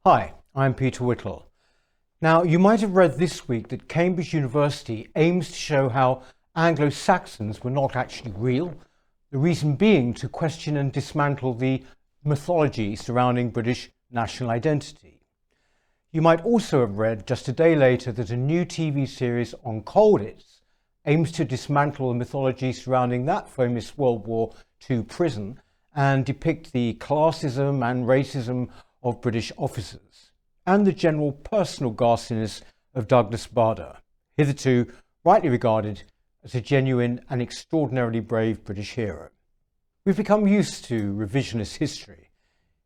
Hi, I'm Peter Whittle. Now, you might have read this week that Cambridge University aims to show how Anglo-Saxons were not actually real, the reason being to question and dismantle the mythology surrounding British national identity. You might also have read just a day later that a new TV series on Colditz aims to dismantle the mythology surrounding that famous World War II prison and depict the classism and racism of British officers and the general personal ghastliness of Douglas Bader, hitherto rightly regarded as a genuine and extraordinarily brave British hero. We've become used to revisionist history.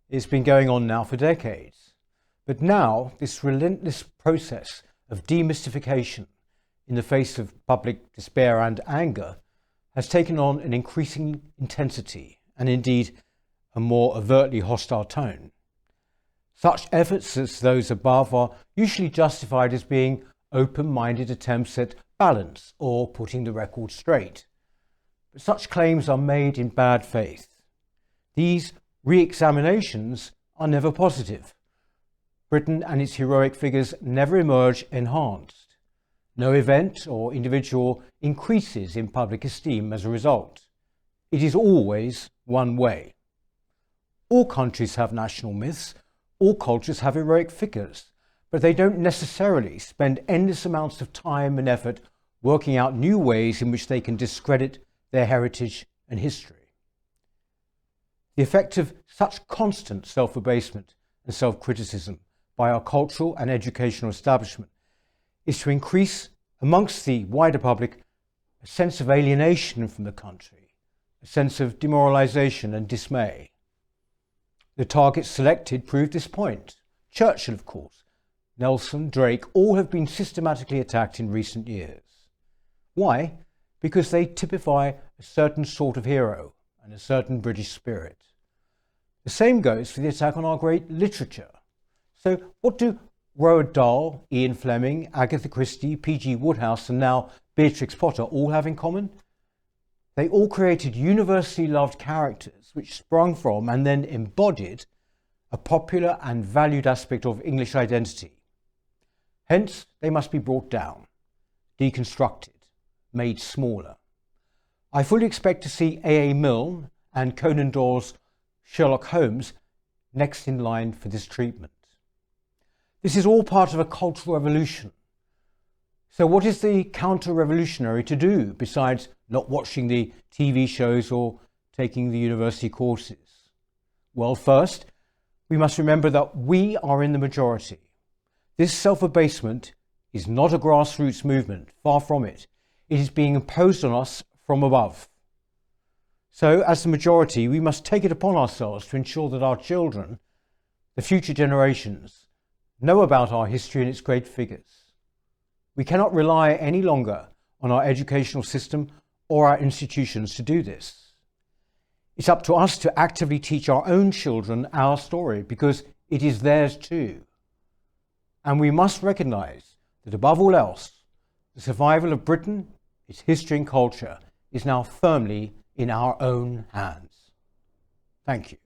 It's been going on now for decades. But now this relentless process of demystification in the face of public despair and anger has taken on an increasing intensity and indeed a more overtly hostile tone. Such efforts as those above are usually justified as being open-minded attempts at balance or putting the record straight. But such claims are made in bad faith. These re-examinations are never positive. Britain and its heroic figures never emerge enhanced. No event or individual increases in public esteem as a result. It is always one way. All countries have national myths. All cultures have heroic figures, but they don't necessarily spend endless amounts of time and effort working out new ways in which they can discredit their heritage and history. The effect of such constant self-abasement and self-criticism by our cultural and educational establishment is to increase amongst the wider public a sense of alienation from the country, a sense of demoralisation and dismay. The targets selected prove this point. Churchill, of course, Nelson, Drake, all have been systematically attacked in recent years. Why? Because they typify a certain sort of hero and a certain British spirit. The same goes for the attack on our great literature. So what do Roald Dahl, Ian Fleming, Agatha Christie, P.G. Wodehouse and now Beatrix Potter all have in common? They all created universally loved characters which sprung from and then embodied a popular and valued aspect of English identity. Hence, they must be brought down, deconstructed, made smaller. I fully expect to see A.A. Milne and Conan Doyle's Sherlock Holmes next in line for this treatment. This is all part of a cultural revolution. So what is the counter-revolutionary to do besides not watching the TV shows or taking the university courses? Well, first, we must remember that we are in the majority. This self-abasement is not a grassroots movement, far from it. It is being imposed on us from above. So, as the majority, we must take it upon ourselves to ensure that our children, the future generations, know about our history and its great figures. We cannot rely any longer on our educational system or our institutions to do this. It's up to us to actively teach our own children our story because it is theirs too. And we must recognise that above all else, the survival of Britain, its history and culture, is now firmly in our own hands. Thank you.